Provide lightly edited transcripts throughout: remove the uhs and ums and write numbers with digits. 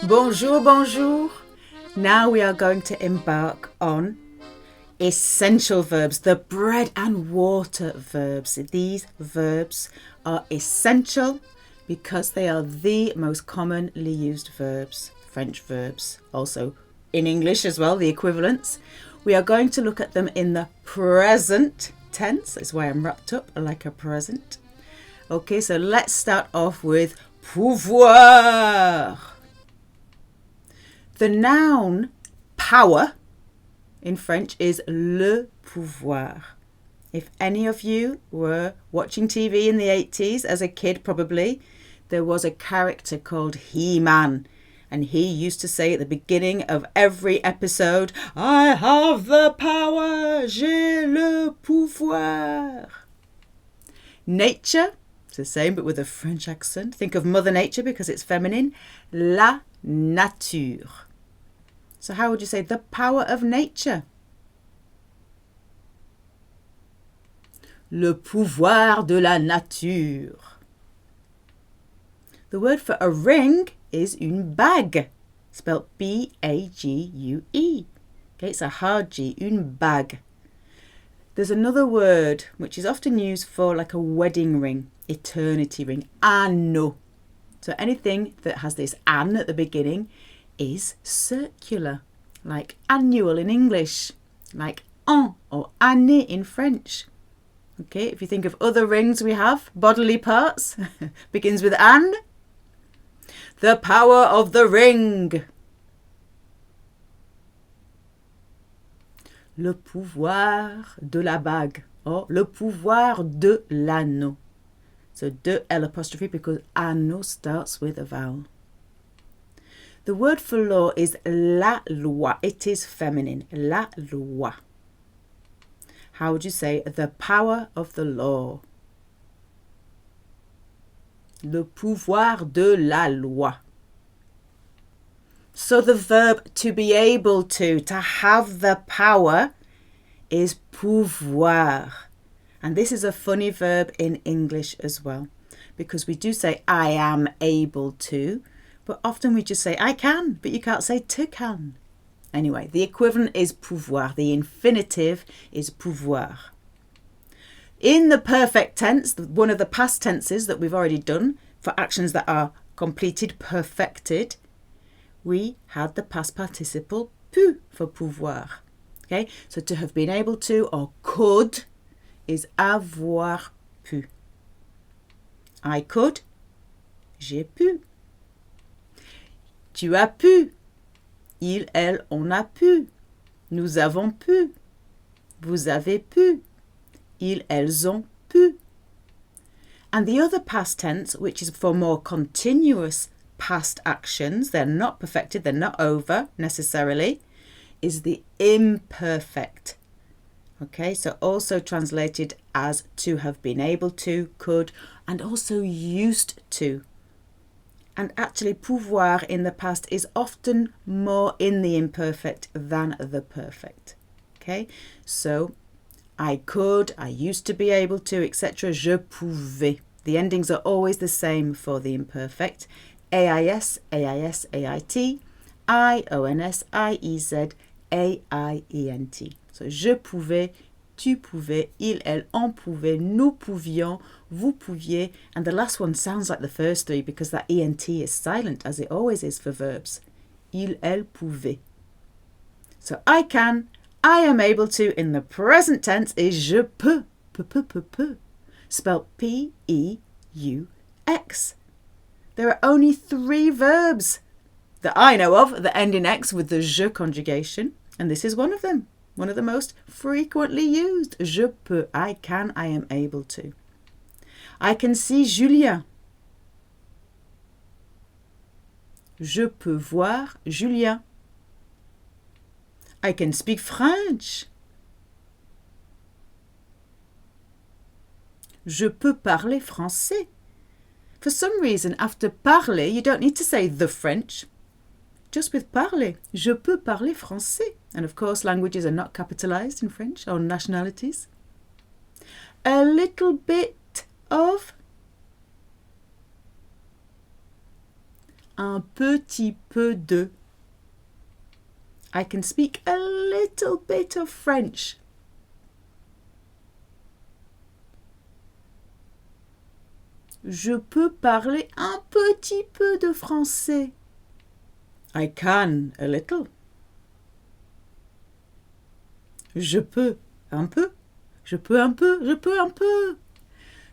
Bonjour, bonjour. Now we are going to embark on essential verbs, the bread and water verbs. These verbs are essential because they are the most commonly used verbs, French verbs, also in English as well, the equivalents. We are going to look at them in the present tense. That's why I'm wrapped up like a present. Okay, so let's start off with pouvoir. The noun power in French is le pouvoir. If any of you were watching TV in the 80s, as a kid probably, there was a character called He-Man. And he used to say at the beginning of every episode, I have the power, j'ai le pouvoir. Nature, it's the same but with a French accent. Think of Mother Nature because it's feminine. La nature. So how would you say the power of nature? Le pouvoir de la nature. The word for a ring is une bague, spelled B-A-G-U-E. Okay, it's a hard G, une bague. There's another word which is often used for like a wedding ring, eternity ring, anneau. So anything that has this an at the beginning is circular, like annual in English, like an or année in French. Okay, if you think of other rings we have, bodily parts, begins with an. The power of the ring. Le pouvoir de la bague or le pouvoir de l'anneau. So de L apostrophe because anneau starts with a vowel. The word for law is la loi. It is feminine, la loi. How would you say the power of the law? Le pouvoir de la loi. So the verb to be able to have the power, is pouvoir. And this is a funny verb in English as well, because we do say I am able to, but often we just say I can, but you can't say to can. Anyway, the equivalent is pouvoir. The infinitive is pouvoir. In the perfect tense, one of the past tenses that we've already done for actions that are completed, perfected, we had the past participle pu for pouvoir. Okay, so to have been able to or could is avoir pu. I could, j'ai pu. Tu as pu. Il, elle, on a pu. Nous avons pu. Vous avez pu. Ils, elles ont pu. And the other past tense, which is for more continuous past actions, they're not perfected, they're not over necessarily, is the imperfect. Okay, so also translated as to have been able to, could, and also used to. And actually pouvoir in the past is often more in the imperfect than the perfect. Okay, so I could, I used to be able to, etc. Je pouvais. The endings are always the same for the imperfect. AIS, AIS, AIT, IONS, IEZ, AIENT. So je pouvais, tu pouvais, il, elle, on pouvait, nous pouvions, vous pouviez. And the last one sounds like the first three because that ENT is silent, as it always is for verbs. Il, elle, pouvait. So I can, I am able to in the present tense is je peux, peux, spelled P-E-U-X. There are only 3 verbs that I know of that end in X with the je conjugation, and this is one of them, one of the most frequently used. Je peux, I can, I am able to. I can see Julien. Je peux voir Julien. I can speak French. Je peux parler français. For some reason, after parler, you don't need to say the French. Just with parler. Je peux parler français. And of course, languages are not capitalized in French or nationalities. A little bit of. un petit peu de. I can speak a little bit of French. Je peux parler un petit peu de français. I can a little. Je peux un peu. Je peux un peu. Je peux un peu.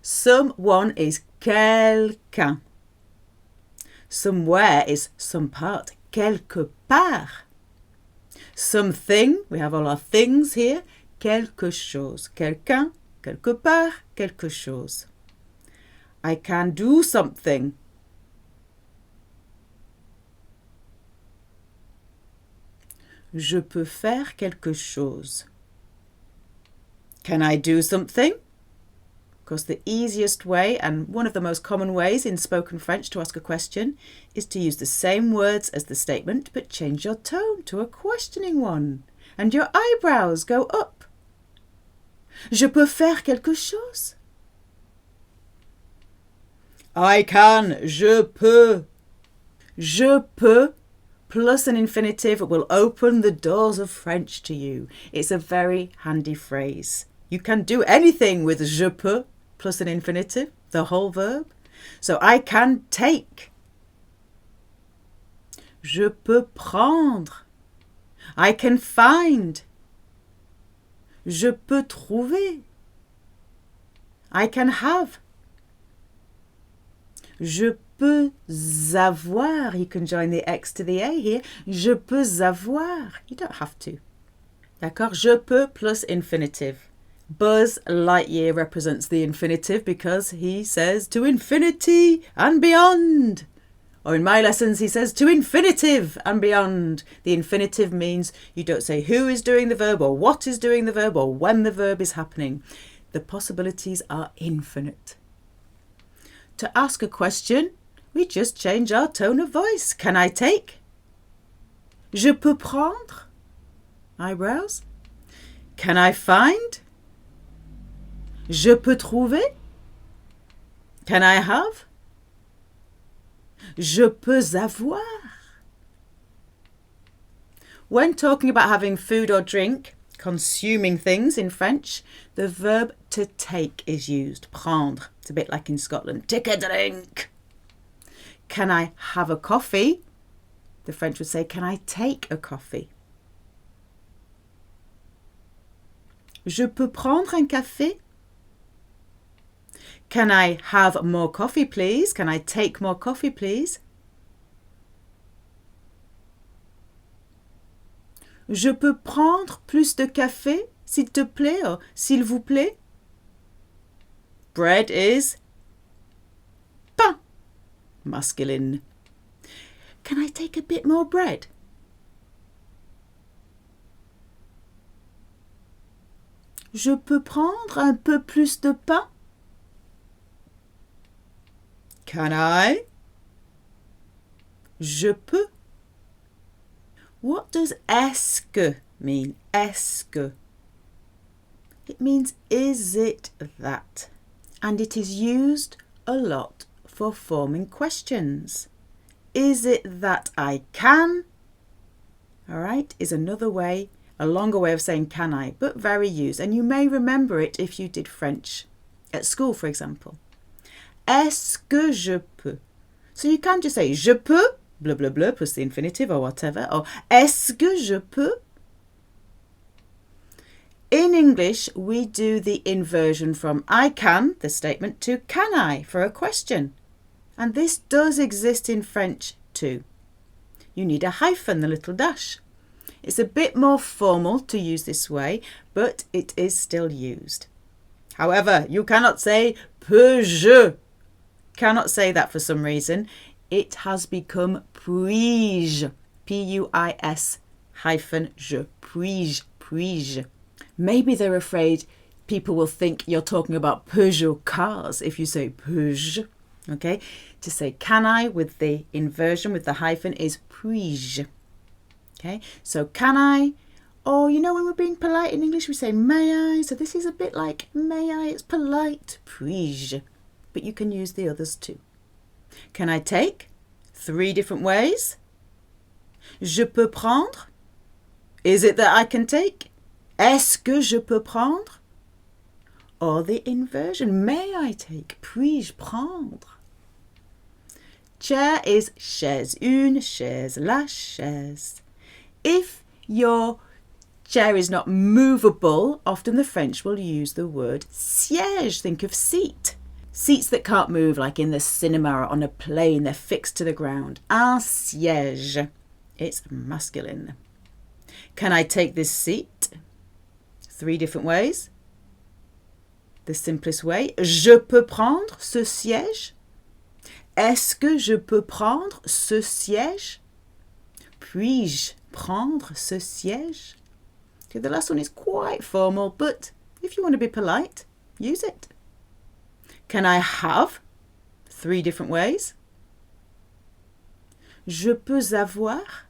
Someone is quelqu'un. Somewhere is some part. Quelque part. Something, we have all our things here. Quelque chose. Quelqu'un, quelque part, quelque chose. I can do something. Je peux faire quelque chose. Can I do something? Of course, the easiest way and one of the most common ways in spoken French to ask a question is to use the same words as the statement but change your tone to a questioning one and your eyebrows go up. Je peux faire quelque chose? I can, je peux. Je peux plus an infinitive will open the doors of French to you. It's a very handy phrase. You can do anything with je peux plus an infinitive, the whole verb. So I can take. Je peux prendre. I can find. Je peux trouver. I can have. Je peux avoir. You can join the X to the A here. Je peux avoir. You don't have to. D'accord? Je peux plus infinitive. Buzz Lightyear represents the infinitive because he says to infinity and beyond. Or in my lessons he says to infinitive and beyond. The infinitive means you don't say who is doing the verb or what is doing the verb or when the verb is happening. The possibilities are infinite. To ask a question, we just change our tone of voice. Can I take? Je peux prendre? Eyebrows. Can I find? Je peux trouver? Can I have? Je peux avoir. When talking about having food or drink, consuming things in French, the verb to take is used, prendre. It's a bit like in Scotland, take a drink. Can I have a coffee? The French would say, can I take a coffee? Je peux prendre un café? Can I have more coffee, please? Can I take more coffee, please? Je peux prendre plus de café, s'il te plaît, or s'il vous plaît? Bread is pain, masculine. Can I take a bit more bread? Je peux prendre un peu plus de pain? Can I? Je peux. What does est-ce que mean? Est-ce que? It means is it that? And it is used a lot for forming questions. Is it that I can? All right, is another way, a longer way of saying can I, but very used. And you may remember it if you did French at school, for example. Est-ce que je peux? So you can just say je peux, blah, blah, blah, plus the infinitive or whatever, or est-ce que je peux? In English, we do the inversion from I can, the statement, to can I for a question. And this does exist in French too. You need a hyphen, the little dash. It's a bit more formal to use this way, but it is still used. However, you cannot say peux-je. Cannot say that for some reason. It has become puis-je. P-U-I-S hyphen je. Puis-je. Puis-je. Maybe they're afraid people will think you're talking about Peugeot cars if you say peux-je. Okay, to say can I with the inversion with the hyphen is puis-je. Okay, so can I, or you know when we're being polite in English we say may I, so this is a bit like may I, it's polite, puis-je, but you can use the others too. Can I take? 3 different ways. Je peux prendre. Is it that I can take? Est-ce que je peux prendre? Or the inversion, may I take? Puis-je prendre? Chair is chaise, une chaise, la chaise. If your chair is not movable, often the French will use the word siège. Think of seat. Seats that can't move, like in the cinema or on a plane, they're fixed to the ground. Un siège. It's masculine. Can I take this seat? 3 different ways. The simplest way. Je peux prendre ce siège? Est-ce que je peux prendre ce siège? Puis-je prendre ce siège? Okay, the last one is quite formal, but if you want to be polite, use it. Can I have? 3 different ways. Je peux avoir?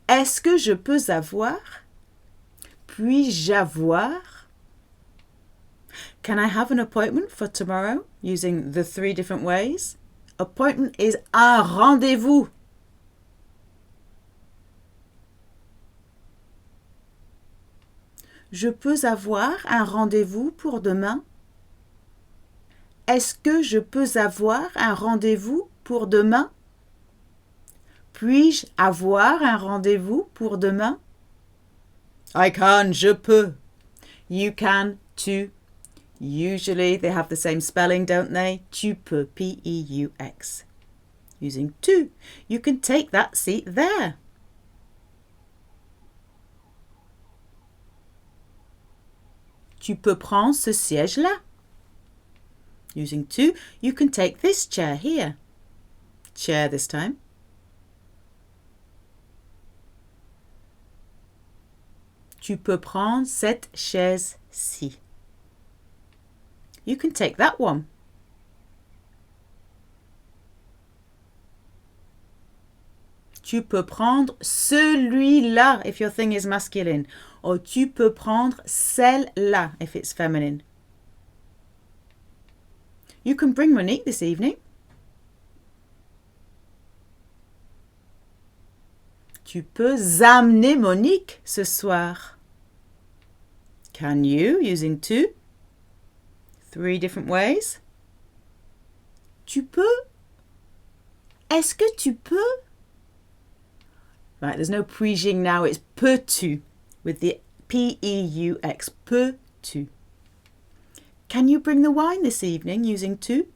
Est-ce que je peux avoir? Puis-je avoir? Can I have an appointment for tomorrow? Using the 3 different ways. Appointment is un rendez-vous. Je peux avoir un rendez-vous pour demain? Est-ce que je peux avoir un rendez-vous pour demain? Puis-je avoir un rendez-vous pour demain? I can, je peux. You can, tu. Usually they have the same spelling, don't they? Tu peux, P-E-U-X. Using tu, you can take that seat there. Tu peux prendre ce siège-là. Using tu, you can take this chair here. Chair this time. Tu peux prendre cette chaise-ci. You can take that one. Tu peux prendre celui-là if your thing is masculine. Or tu peux prendre celle-là if it's feminine. You can bring Monique this evening. Tu peux amener Monique ce soir. Can you, using tu? 3 different ways. Tu peux? Est-ce que tu peux? Right, there's no puis-jing now, it's peux-tu with the P-E-U-X, peux-tu. Can you bring the wine this evening using tu?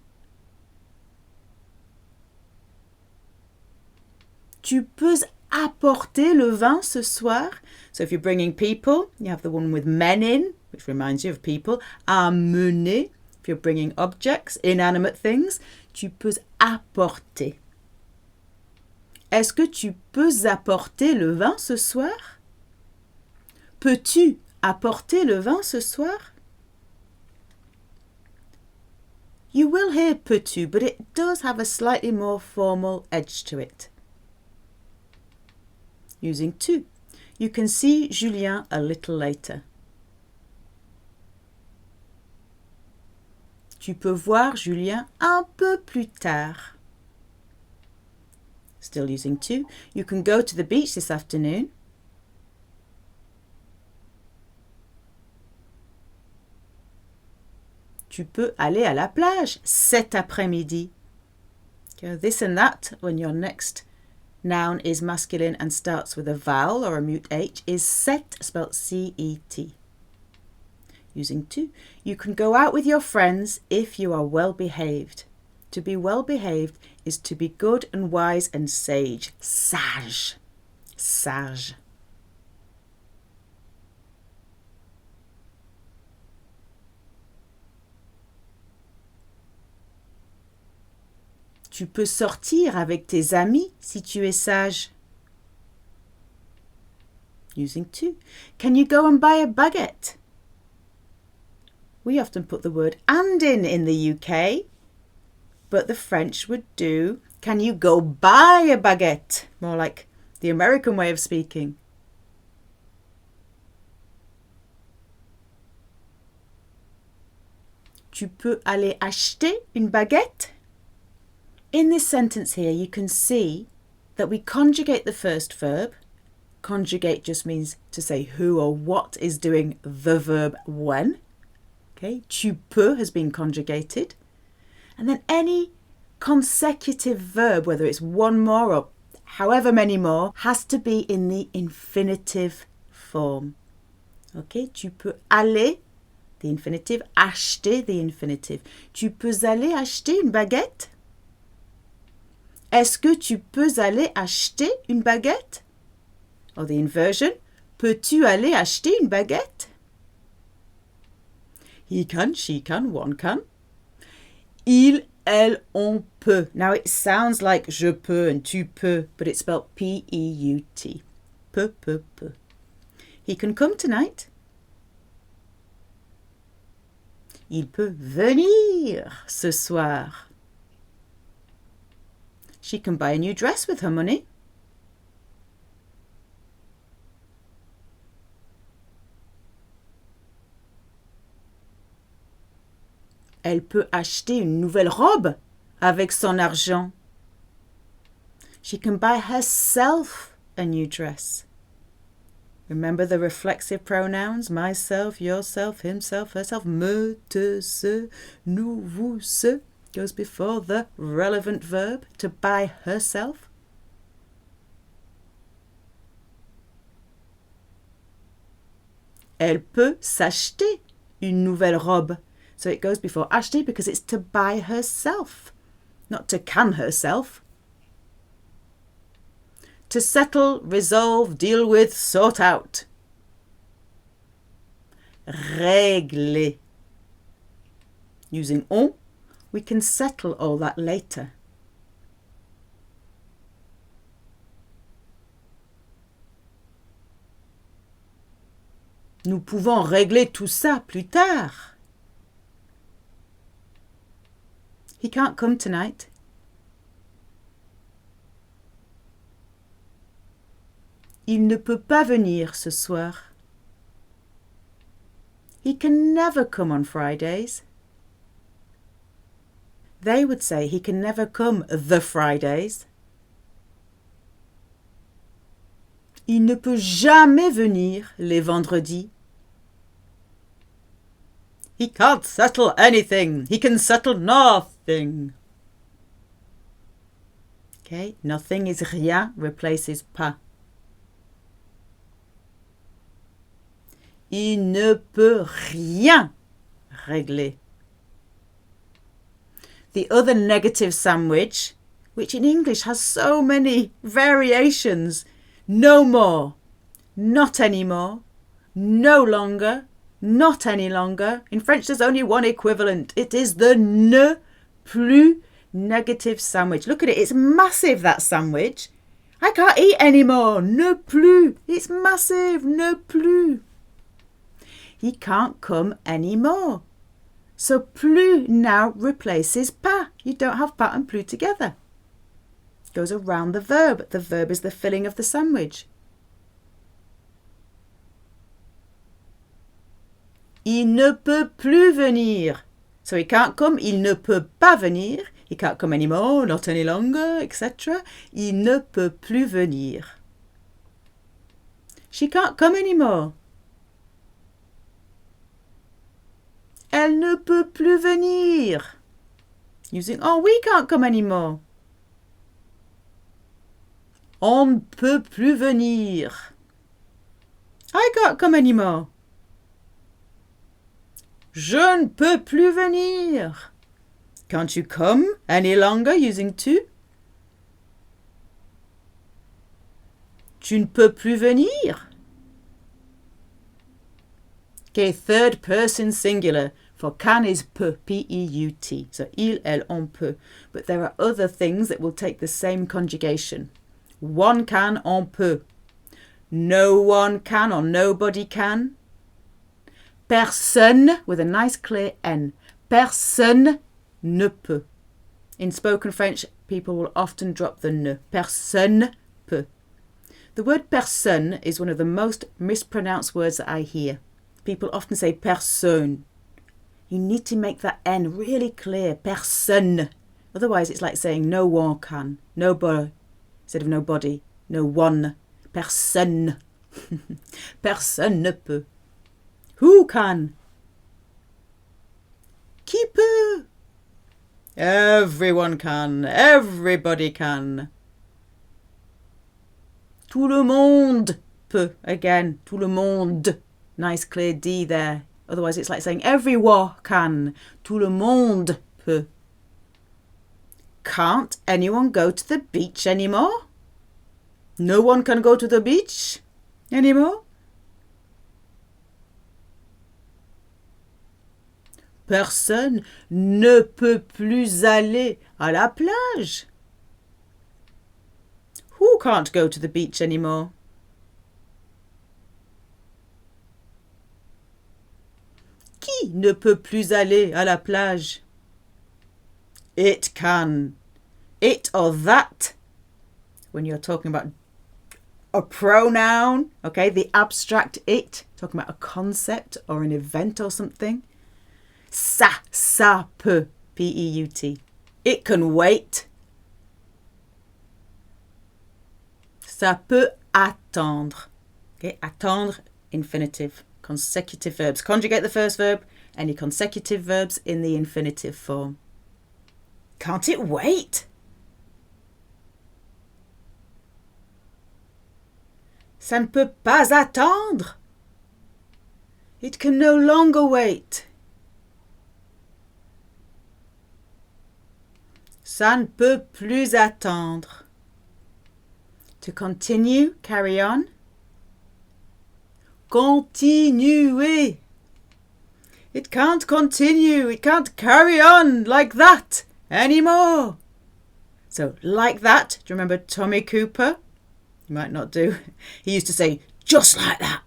Tu peux apporter le vin ce soir? So if you're bringing people, you have the one with men in, which reminds you of people. Amener. If you're bringing objects, inanimate things, tu peux apporter. Est-ce que tu peux apporter le vin ce soir? Peux-tu apporter le vin ce soir? You will hear peux-tu, but it does have a slightly more formal edge to it. Using tu, you can see Julien a little later. Tu peux voir Julien un peu plus tard. Still using tu, you can go to the beach this afternoon. Tu peux aller à la plage cet après-midi. Okay, this and that, when your next noun is masculine and starts with a vowel or a mute H, is set, spelt C-E-T. Using tu, you can go out with your friends if you are well behaved. To be well behaved is to be good and wise and sage. Sage. Sage. Tu peux sortir avec tes amis si tu es sage. Using tu. Can you go and buy a baguette? We often put the word and in the UK, but the French would do, can you go buy a baguette? More like the American way of speaking. Tu peux aller acheter une baguette? In this sentence here, you can see that we conjugate the first verb. Conjugate just means to say who or what is doing the verb when. Okay, tu peux has been conjugated. And then any consecutive verb, whether it's one more or however many more, has to be in the infinitive form. Okay, tu peux aller, the infinitive, acheter, the infinitive. Tu peux aller acheter une baguette? Est-ce que tu peux aller acheter une baguette? Or the inversion, peux-tu aller acheter une baguette? He can, she can, one can. Il, elle, on peut. Now it sounds like je peux and tu peux, but it's spelled P-E-U-T. Peut, peut, peut. He can come tonight. Il peut venir ce soir. She can buy a new dress with her money. Elle peut acheter une nouvelle robe avec son argent. She can buy herself a new dress. Remember the reflexive pronouns, myself, yourself, himself, herself, me, te, ce, nous, vous, ce, goes before the relevant verb, to buy herself. Elle peut s'acheter une nouvelle robe. So it goes before acheter because it's to buy herself, not to can herself. To settle, resolve, deal with, sort out. Régler. Using on, we can settle all that later. Nous pouvons régler tout ça plus tard. He can't come tonight. Il ne peut pas venir ce soir. He can never come on Fridays. They would say he can never come the Fridays. Il ne peut jamais venir les vendredis. He can't settle anything. He can settle nothing. Okay, nothing is rien, replaces pas. Il ne peut rien régler. The other negative sandwich, which in English has so many variations. No more, not anymore, no longer, not any longer. In French, there's only one equivalent. It is the ne plus negative sandwich. Look at it. It's massive, that sandwich. I can't eat anymore. Ne plus. It's massive. Ne plus. He can't come anymore. So plus now replaces pas. You don't have pas and plus together. It goes around the verb. The verb is the filling of the sandwich. Il ne peut plus venir. So he can't come. Il ne peut pas venir. He can't come anymore, not any longer, etc. Il ne peut plus venir. She can't come anymore. Elle ne peut plus venir. Using, oh, we can't come anymore. On ne peut plus venir. I can't come anymore. Je ne peux plus venir. Can't you come any longer using tu? Tu ne peux plus venir. Okay, third person singular. For can is peut, P-E-U-T. So il, elle, on peut. But there are other things that will take the same conjugation. One can, on peut. No one can or nobody can. Personne, with a nice clear N. Personne ne peut. In spoken French, people will often drop the ne. Personne peut. The word personne is one of the most mispronounced words that I hear. People often say personne. You need to make that N really clear. Personne. Otherwise, it's like saying no one can. Nobody. Instead of nobody. No one. Personne. Personne ne peut. Who can? Qui peut? Everyone can. Everybody can. Tout le monde peut. Again, tout le monde. Nice clear D there. Otherwise, it's like saying everyone can. Tout le monde peut. Can't anyone go to the beach anymore? No one can go to the beach anymore? Personne ne peut plus aller à la plage. Who can't go to the beach anymore? Qui ne peut plus aller à la plage? It can. It or that. When you're talking about a pronoun, okay, the abstract it, talking about a concept or an event or something. Ça peut, P-E-U-T. It can wait. Ça peut attendre. Okay, attendre, infinitive. Consecutive verbs. Conjugate the first verb, any consecutive verbs in the infinitive form. Can't it wait? Ça ne peut pas attendre. It can no longer wait. Ça ne peut plus attendre. To continue, carry on. Continuer. It can't continue. It can't carry on like that anymore. So, like that. Do you remember Tommy Cooper? You might not do. He used to say, just like that,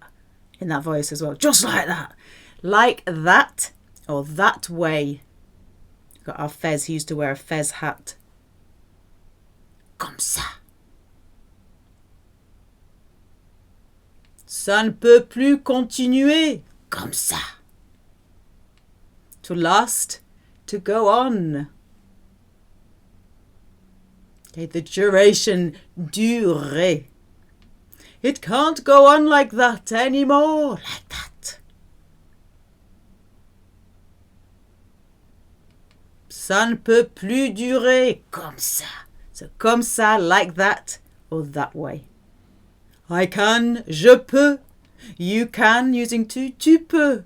in that voice as well. Just like that. Like that, or that way. Got our Fez. He used to wear a Fez hat. Comme ça. Ça ne peut plus continuer. Comme ça. To last, to go on. Okay, the duration, durer. It can't go on like that anymore. Like that. Ça ne peut plus durer. Comme ça. So comme ça, like that, or that way. I can, je peux. You can, using tu peux.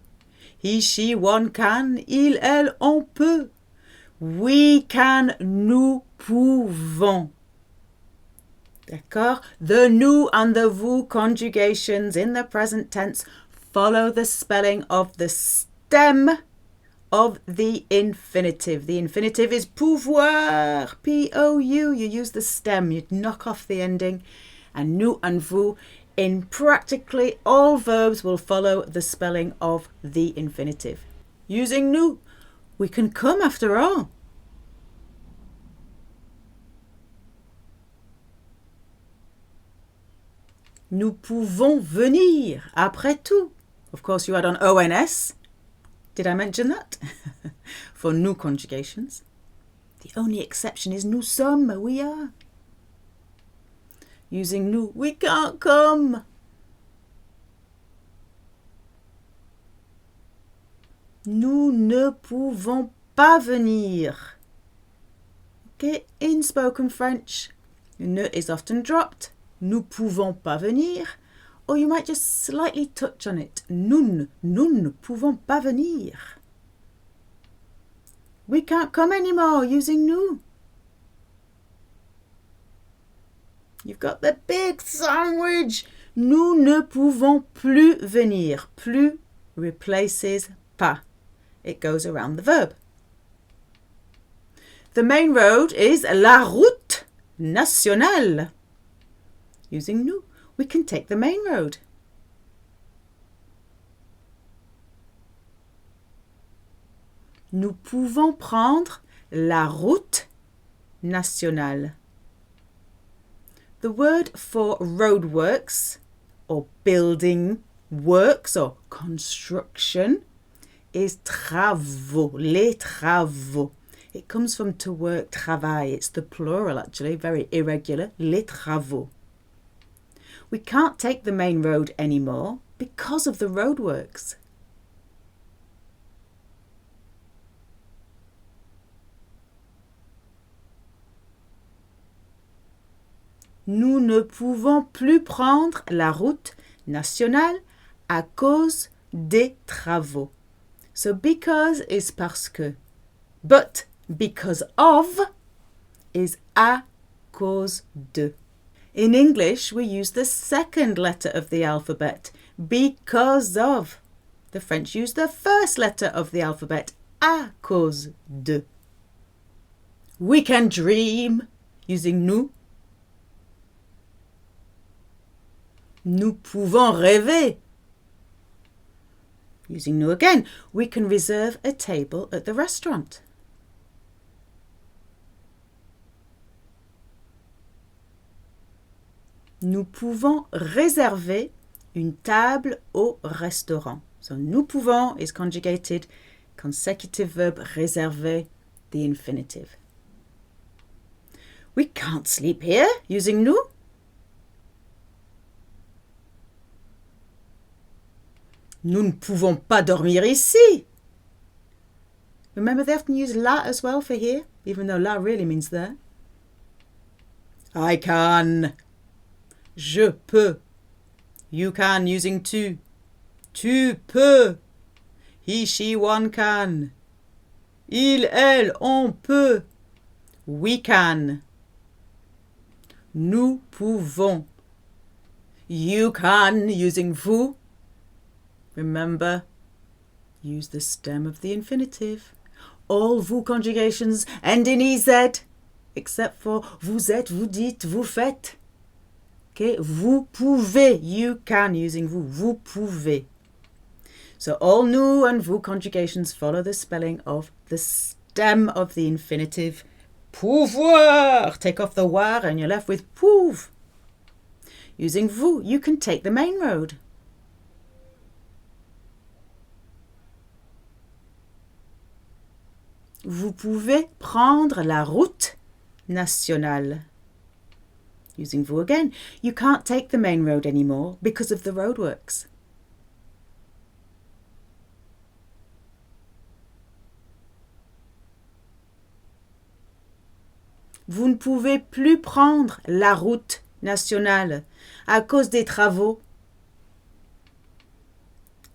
He, she, one can. Il, elle, on peut. We can, nous pouvons. D'accord? The nous and the vous conjugations in the present tense follow the spelling of the stem of the infinitive. The infinitive is pouvoir, P-O-U. You use the stem, you knock off the ending. And nous and vous in practically all verbs will follow the spelling of the infinitive. Using nous, we can come after all. Nous pouvons venir, après tout. Of course, you add on ONS. Did I mention that? For nous conjugations. The only exception is nous sommes, we are. Using nous, we can't come. Nous ne pouvons pas venir. Okay, in spoken French, ne is often dropped. Nous pouvons pas venir. Or you might just slightly touch on it. Nous ne pouvons pas venir. We can't come anymore using nous. You've got the big sandwich. Nous ne pouvons plus venir. Plus replaces pas. It goes around the verb. The main road is la route nationale. Using nous, we can take the main road. Nous pouvons prendre la route nationale. The word for roadworks or building works or construction is travaux, les travaux. It comes from to work, travail. It's the plural actually, very irregular, les travaux. We can't take the main road anymore because of the roadworks. Nous ne pouvons plus prendre la route nationale à cause des travaux. So because is parce que. But because of is à cause de. In English, we use the second letter of the alphabet, because of. The French use the first letter of the alphabet, à cause de. We can dream using nous. Nous pouvons rêver. Using nous again, we can reserve a table at the restaurant. Nous pouvons réserver une table au restaurant. So nous pouvons is conjugated, consecutive verb réserver, the infinitive. We can't sleep here using nous. Nous ne pouvons pas dormir ici. Remember they often use la as well for here, even though la really means there. I can. Je peux. You can using tu. Tu peux. He, she, one can. Il, elle, on peut. We can. Nous pouvons. You can using vous. Remember, use the stem of the infinitive. All vous conjugations end in EZ, except for vous êtes, vous dites, vous faites. Okay, vous pouvez, you can using vous, vous pouvez. So all nous and vous conjugations follow the spelling of the stem of the infinitive. Pouvoir. Take off the war and you're left with pouv. Using vous, you can take the main road. Vous pouvez prendre la route nationale. Using vous again, you can't take the main road anymore because of the roadworks. Vous ne pouvez plus prendre la route nationale à cause des travaux.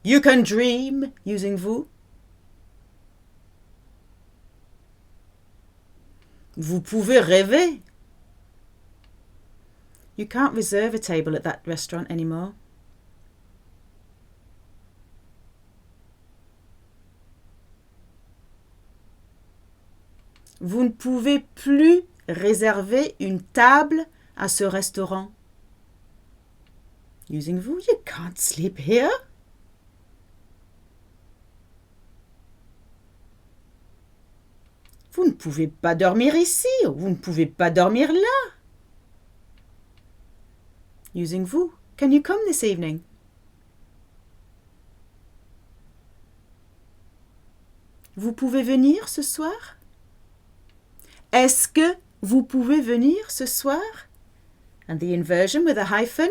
You can dream using vous. Vous pouvez rêver. You can't reserve a table at that restaurant anymore. Vous ne pouvez plus réserver une table à ce restaurant. Using vous, you can't sleep here. Vous ne pouvez pas dormir ici, vous ne pouvez pas dormir là. Using vous, can you come this evening? Vous pouvez venir ce soir? Est-ce que vous pouvez venir ce soir? And the inversion with a hyphen.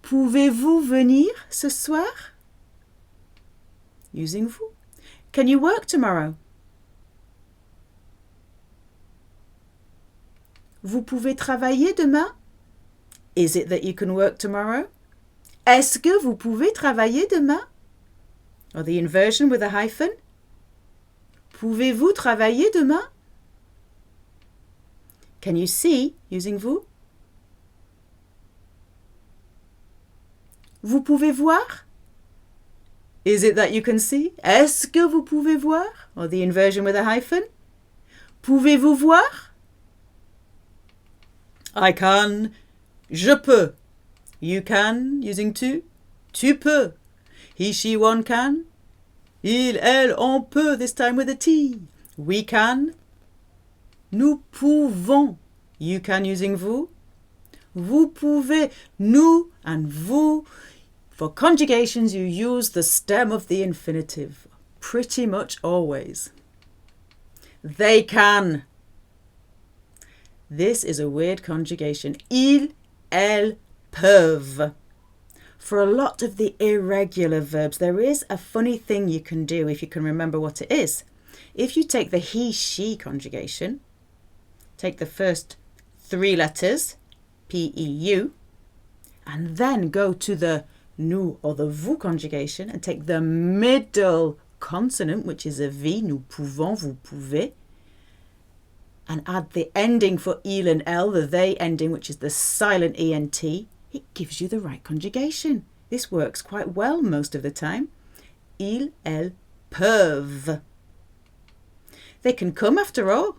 Pouvez-vous venir ce soir? Using vous. Can you work tomorrow? Vous pouvez travailler demain? Is it that you can work tomorrow? Est-ce que vous pouvez travailler demain? Or the inversion with a hyphen. Pouvez-vous travailler demain? Can you see using vous? Vous pouvez voir? Is it that you can see? Est-ce que vous pouvez voir? Or the inversion with a hyphen. Pouvez-vous voir? I can. Je peux. You can using tu. Tu peux. He, she, one can. Il, elle, on peut, this time with a T. We can. Nous pouvons. You can using vous. Vous pouvez. Nous and vous. For conjugations, you use the stem of the infinitive. Pretty much always. They can. This is a weird conjugation. Ils, elles, peuvent. For a lot of the irregular verbs, there is a funny thing you can do if you can remember what it is. If you take the he, she conjugation, take the first 3 letters, P-E-U, and then go to the nous or the vous conjugation and take the middle consonant, which is a V, nous pouvons, vous pouvez, and add the ending for il and elle, the they ending, which is the silent ENT, it gives you the right conjugation. This works quite well most of the time. Ils, elles, peuvent. They can come after all.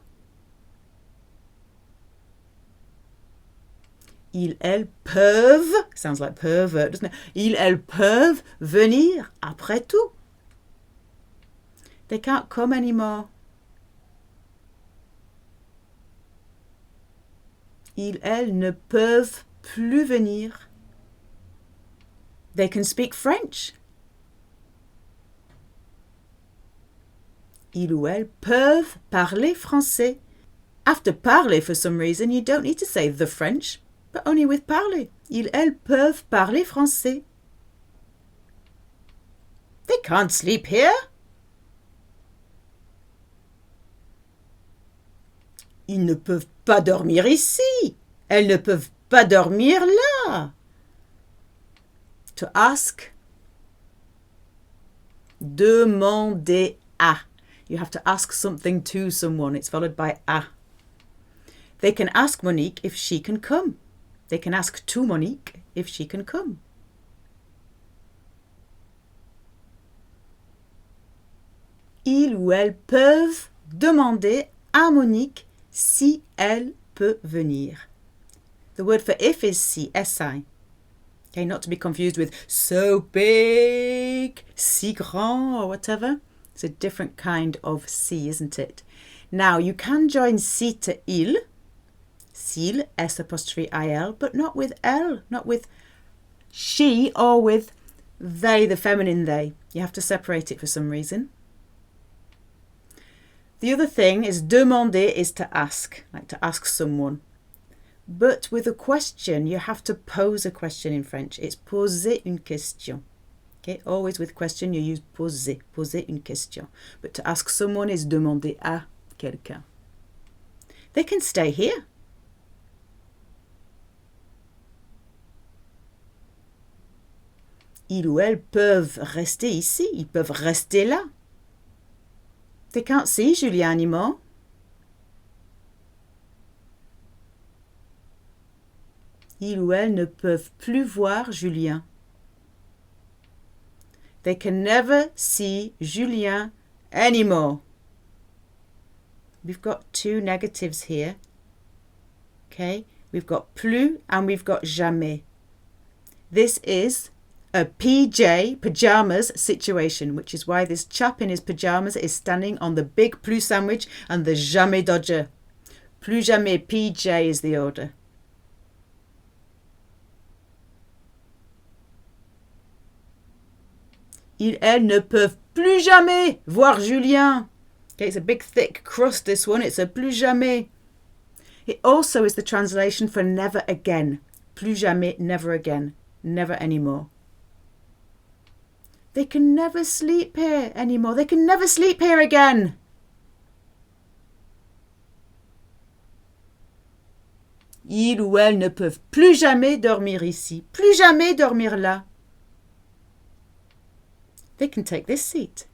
Ils, elles peuvent, sounds like pervert, doesn't it? Ils, elles peuvent venir après tout. They can't come anymore. Ils, elles ne peuvent plus venir. They can speak French. Ils ou elles peuvent parler français. After parler, for some reason, you don't need to say the French, but only with parler. Ils, elles peuvent parler français. They can't sleep here. Ils ne peuvent pas dormir ici. Elles ne peuvent pas dormir là. To ask. Demander à. You have to ask something to someone. It's followed by à. They can ask Monique if she can come. They can ask to Monique if she can come. Ils ou elles peuvent demander à Monique si elle peut venir. The word for if is si, S-I. Okay, not to be confused with so big, si grand, or whatever. It's a different kind of si, isn't it? Now, you can join si to il, s'il, S''il, but not with elle, not with she or with they, the feminine they. You have to separate it for some reason. The other thing is demander is to ask, like to ask someone. But with a question, you have to pose a question in French. It's poser une question. Okay, always with question, you use poser, poser une question. But to ask someone is demander à quelqu'un. They can stay here. Ils ou elles peuvent rester ici. Ils peuvent rester là. They can't see Julien anymore. Ils ou elles ne peuvent plus voir Julien. They can never see Julien anymore. We've got 2 negatives here. Okay, we've got plus and we've got jamais. This is a PJ, pajamas situation, which is why this chap in his pajamas is standing on the big plus sandwich and the jamais dodger. Plus jamais, PJ is the order. Ils, elles ne peuvent plus jamais voir Julien. Okay, it's a big thick crust, this one. It's a plus jamais. It also is the translation for never again. Plus jamais, never again. Never anymore. They can never sleep here anymore. They can never sleep here again. Ils ou elles ne peuvent plus jamais dormir ici. Plus jamais dormir là. They can take this seat.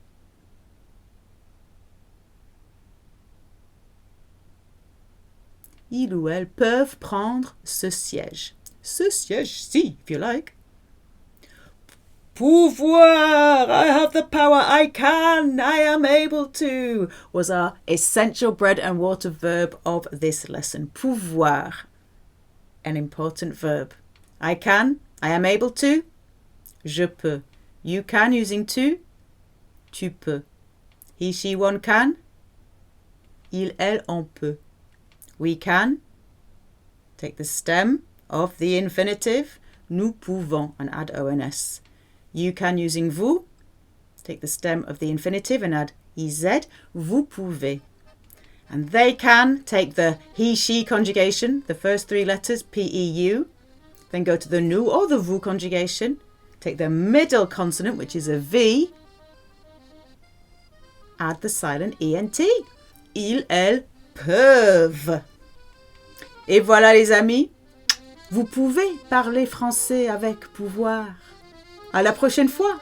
Ils ou elles peuvent prendre ce siège. Ce siège-ci, if you like. Pouvoir, I have the power, I can, I am able to, was our essential bread and water verb of this lesson. Pouvoir, an important verb. I can, I am able to, je peux. You can using to, tu peux. He, she, one can, il, elle, on peut. We can, take the stem of the infinitive, nous pouvons, and add ons. You can using vous, take the stem of the infinitive and add iz, vous pouvez. And they can take the he, she conjugation, the first three letters, P-E-U, then go to the nous or the vous conjugation, take the middle consonant, which is a V, add the silent ENT. Ils, elles, peuvent. Et voilà les amis, vous pouvez parler français avec pouvoir. À la prochaine fois.